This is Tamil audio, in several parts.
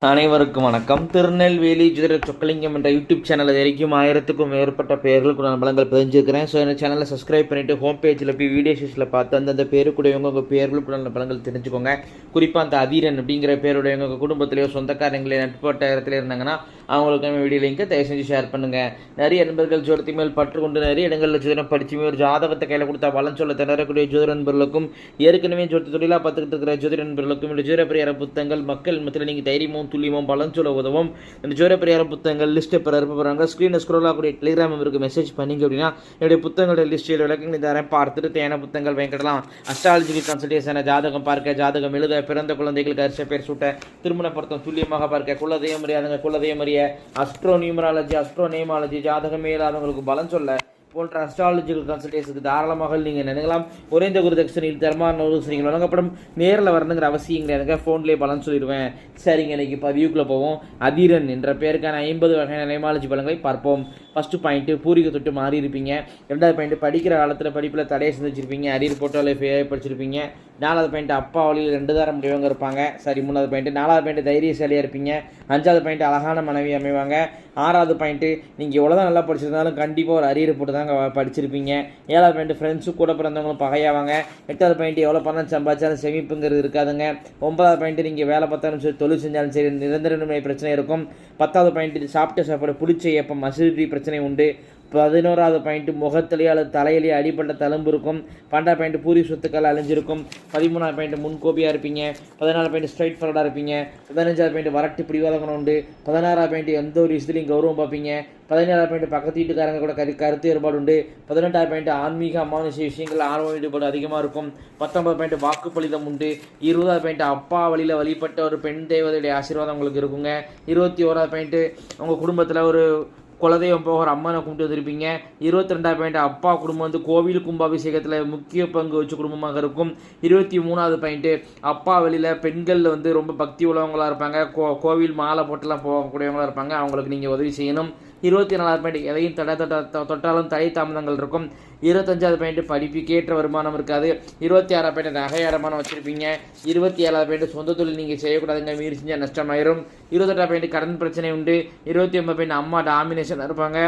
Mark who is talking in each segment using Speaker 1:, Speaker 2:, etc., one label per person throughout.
Speaker 1: அனைவருக்கும் வணக்கம். திருநெல்வேலி ஜோதிட சொக்கலிங்கம் என்ற யூடியூப் சேனல் வரைக்கும் 1000க்கும் மேற்பட்ட பேர்களுக்கு நான் பலங்கள் பதிஞ்சிருக்கிறேன். ஸோ இந்த சேனலை சப்ஸ்கிரைப் பண்ணிவிட்டு ஹோம் பேஜில் போய் வீடியோ ஷீஸில் பார்த்து அந்தந்த பேருக்குடையவங்க உங்கள் பேர்களுக்கு நல்ல பலங்கள் தெரிஞ்சுக்கோங்க. குறிப்பாக அந்த அதீரன் அப்படிங்கிற பேருடையவங்க உங்கள் குடும்பத்திலேயோ சொந்தக்காரங்களே நட்பட்ட இடத்துல இருந்தாங்கன்னா அவங்களுக்கு வீடியோ லிங்கை தயவு செஞ்சு ஷேர் பண்ணுங்கள். நிறைய நண்பர்கள் ஜோதிடத்தை மேல் பற்று கொண்டு நிறைய இடங்களில் ஜோதிடம் படிச்சுமே ஒரு ஜாதகத்தை கையில் கொடுத்தா பலன் சொல்ல திணறக்கூடிய ஜோதிட நண்பர்களுக்கும் ஏற்கனவே ஜோதி தொழிலாக பார்த்துக்கிட்டு இருக்கிற ஜோதிட நண்பர்களுக்கும் இந்த ஜோதிட பரிகார புத்தகங்கள் மக்கள் மத்தியில் நீங்கள் தைரியமும் துல்லியமும் பலன் சொல்ல உதவும். இந்த ஜோதிட பரிகார புத்தகங்கள் லிஸ்ட்டை போகிறாங்க. ஸ்க்ரீனில் ஸ்க்ரோல் ஆகக்கூடிய டெலிகிராம் நம்பருக்கு மெசேஜ் பண்ணிங்க அப்படின்னா என்னுடைய புத்தகங்களோட லிஸ்ட்டில் விளக்கங்கள் தரேன். பார்த்துட்டு தேவையான புத்தகங்கள் வாங்கிடலாம். அஸ்ட்ராலஜிக்கல் கன்சல்டேஷனை ஜாதகம் பார்க்க, ஜாதகம் எழுத, பிறந்த குழந்தைகளுக்கு அரிச பேர் சூட்ட, திருமண பொருத்தம் துல்லியமாக பார்க்க, குலதெய்வம் அறியாதவங்க குலதெய்வம் அறிய, அஸ்ட்ரோ நியூமராலஜி, அஸ்ட்ரோ நேமாலஜி, ஜாதகமே இல்லாதவங்களுக்கு பலன் சொல்ல போன்ற அஸ்ட்ராலஜிக்கல் கன்சல்டேஷனுக்கு தாராளமாக நீங்கள் நினைக்கலாம். குறைந்த குருதட்சணையில் தரமான நீங்கள் வழங்கப்படும். நேரில் வரணுங்கிற அவசியம் கிடையாதுங்க. ஃபோன்லேயே பலன் சொல்லிடுவேன். சரிங்க, இன்னைக்கு பதிவுக்குள்ளே போவோம். அதீரன் என்ற பேருக்கான 50 வகையான நேமாலஜி பலன்களை பார்ப்போம். ஃபஸ்ட்டு பாயிண்ட்டு, பூரிகை தொட்டு மாறி இருப்பீங்க. ரெண்டாவது பாயிண்ட்டு, படிக்கிற காலத்தில் படிப்பில் தடையை செஞ்சுருப்பீங்க. அரியர் போட்டாலே படிச்சிருப்பீங்க. நாலாவது பாயிண்ட்டு, அப்பா வழியில் 2 தாரம் முடியவங்க இருப்பாங்க. சரி. மூணாவது பாயிண்ட்டு, நாலாவது பாயிண்ட்டு, தைரியசாலியாக இருப்பீங்க. அஞ்சாவது பாயிண்ட்டு, அழகான மனைவி அமைவாங்க. ஆறாவது பாயிண்ட்டு, நீங்கள் எவ்வளோதான் நல்லா படிச்சிருந்தாலும் கண்டிப்பாக ஒரு அரியர் போட்டு தாங்க படிச்சிருப்பீங்க. ஏழாவது பாயிண்ட்டு, ஃப்ரெண்ட்ஸு கூட பிறந்தவங்களும் பகையாவாங்க. எட்டாவது பாயிண்ட்டு, எவ்வளோ பணம் சம்பாதிச்சாலும் செமிப்புங்கிறது இருக்காதுங்க. 9வது பாயிண்ட்டு, நீங்கள் வேலை பார்த்தாலும் சரி தொழில் செஞ்சாலும் சரி நிரந்தர பிரச்சனை இருக்கும். 10வது பாயிண்ட்டு, சாப்பிட்ட சாப்பாடு புளிச்ச ஏப்பம் அசிடிட்டி பிரச்சனை உண்டு. 11வது பாயிண்ட்டு, முகத்திலேயே அல்லது தலையிலேயே அடிப்பட்ட தழும்பு இருக்கும். 12வது பாயிண்ட்டு, பூரி சொத்துக்கள் அழிஞ்சிருக்கும். 13வது பாயிண்ட்டு, முன்கோபியாக இருப்பீங்க. 14வது பாயிண்ட்டு, ஸ்ட்ரைட் ஃபார்வர்டாக இருப்பீங்க. 15வது பாயிண்ட்டு, வரட்டு பிடிவாத குணம் உண்டு. 16வது பாயிண்ட்டு, எந்த ஒரு விஷயத்துலையும் கௌரவம் பார்ப்பீங்க. 17வது பாயிண்ட்டு, பக்கத்து வீட்டுக்காரங்க கூட கருத்து ஏற்பாடு உண்டு. 18வது பாயிண்ட்டு, ஆன்மீக அமானுஷ விஷயங்கள் ஆர்வம் ஈடுபாடு அதிகமாக இருக்கும். 19வது பாயிண்ட்டு, வாக்குப்பளிதம் உண்டு. 20வது பாயிண்ட்டு, அப்பா வழியில் வழிபட்ட ஒரு பெண் தெய்வத்துடைய ஆசீர்வாதம் உங்களுக்கு இருக்குங்க. 21வது பாயிண்ட்டு, உங்கள் குடும்பத்தில் ஒரு குலதெய்வம் போகிற அம்மனை கும்பிட்டு வந்திருப்பீங்க. 22வது பாயிண்ட், அப்பா குடும்பம் வந்து கோவில் கும்பாபிஷேகத்தில் முக்கிய பங்கு வச்சு குடும்பமாக இருக்கும். 23வது பாயிண்ட்டு, அப்பா வெளியில் பெண்கள் வந்து ரொம்ப பக்தி உள்ளவங்களாக இருப்பாங்க. கோவில் மாலை போட்டுலாம் போகக்கூடியவங்களாக இருப்பாங்க. அவங்களுக்கு நீங்கள் உதவி செய்யணும். 24வது பாயிண்ட், எதையும் தொட்டாலும் தடை தாமதங்கள் இருக்கும். 25வது பாயிண்ட், படிப்புக்கேற்ற வருமானம் இருக்காது. 26வது பாயிண்ட், நகை அடமானம் வச்சுருப்பீங்க. 27வது பாயிண்ட், சொந்த தொழில் நீங்கள் செய்யக்கூடாதுங்க, மீறி செஞ்சால் நஷ்டமாயிரும். 28வது பாயிண்ட், கடன் பிரச்சனை உண்டு. 29வது பாயிண்ட், அம்மா டாமினேஷன் இருப்பாங்க.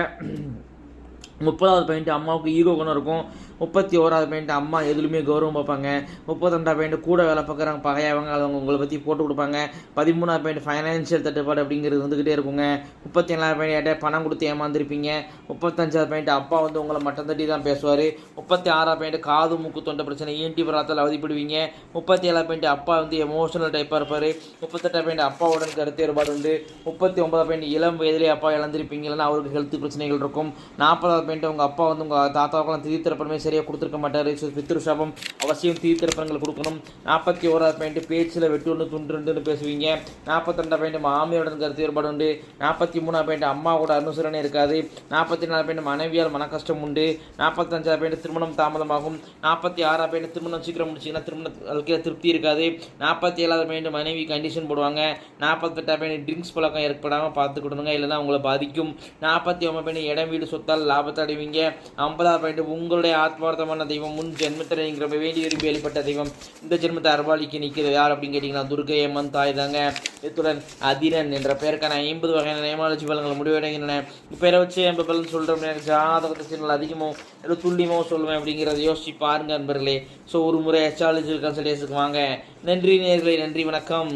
Speaker 1: 30வது பாயிண்ட், அம்மாவுக்கு ஈகோ குணம் இருக்கும். 31வது பாயிண்ட், அம்மா எதுலையுமே கௌரவம் பார்ப்பாங்க. 32வது பாயிண்ட், கூட வேலை பார்க்குறாங்க பகையாவங்க, அவங்க உங்களை பற்றி போட்டு கொடுப்பாங்க. 13வது பாயிண்ட், ஃபைனான்ஷியல் தட்டுப்பாடு அப்படிங்கிறது வந்துக்கிட்டே இருக்குங்க. 37வது பாயிண்ட், யார்ட்டே பணம் கொடுத்து ஏமாந்துருப்பீங்க. 35வது பாயிண்ட், அப்பா வந்து உங்களை மட்டம் தட்டி தான் பேசுவார். 36வது பாயிண்ட், காது மூக்கு தொண்டை பிரச்சனை ஈன்டி பராத்தில் அவதிப்படுவீங்க. 37வது பாயிண்ட், அப்பா வந்து எமோஷனல் டைப்பாக இருப்பார். 38வது பாயிண்ட், அப்பாவுடன் கருத்து ஏற்பாடு உண்டு. 39வது பாயிண்ட், இளம் வயதிலே அப்பா இழந்திருப்பீங்க, இல்லைன்னா அவருக்கு ஹெல்த் பிரச்சனைகள் இருக்கும். 40வது பாயிண்ட், உங்கள் அப்பா வந்து உங்கள் தாத்தாவுக்கெல்லாம் திடீர்த்திறப்பமே சரியாக கொடுத்துருக்க மாட்டார். பித்ரு சாபம் அவசியம் திடீர்த்திறப்பங்கள் கொடுக்கணும். 41வது பாயிண்ட், பேச்சில் வெட்டு ஒன்று துண்டு பேசுவீங்க. 42வது பாயிண்ட், மாமியாருடன் கருத்து ஏற்பாடு உண்டு. 43வது பாயிண்ட், அம்மாவோட அனுசரணை இருக்காது. 44வது பாயிண்ட், மனைவியால் மன கஷ்டம் உண்டு. 45வது பாயிண்ட், திருமணம் தாமதமாகும். 46வது பாயிண்ட், திருமணம் சீக்கிரம் முடிச்சிங்கன்னா திருமண வாழ்க்கையில் திருப்தி இருக்காது. 47வது பாயிண்ட், மனைவி கண்டிஷன் போடுவாங்க. 48வது பாயிண்ட், ட்ரிங்க்ஸ் பழக்கம் ஏற்படாமல் பார்த்துக்கிடணுங்க, இல்லைன்னா உங்களை பாதிக்கும். 49வது பாயிண்ட், இடம் வீடு சொத்தால் லாபத்தை அடைவீங்க. 50வது பாயிண்ட், உங்களுடைய ஆத்மார்த்தமான தெய்வம் முன் ஜென்மத்தில் நீங்கள் வேண்டி விரும்பி வெளிப்பட்ட தெய்வம் இந்த ஜென்மத்தை அர்பாலிக்கு நிற்கிறது யார் அப்படின்னு கேட்டிங்கன்னா துர்க்கை அம்மன் தாய் தாங்க. இத்துடன் அதீரன் என்ற பெயருக்கான 50 வகையான நேமாலஜி பலன்கள் முடிவடைகின்றன. பேரை வச்சு 50 பலன் சொல்கிறோம். ஜாதகத்தை சின்ன அதிகமாக துல்லியமாக சொல்லுவேன் அப்படிங்கிறத யோசிச்சு பாருங்க நண்பர்களே. ஸோ ஒரு முறை அஸ்ட்ராலஜிக்கல் கன்சல்டேஷனுக்கு வாங்க. நன்றி நேயர்களே, நன்றி, வணக்கம்.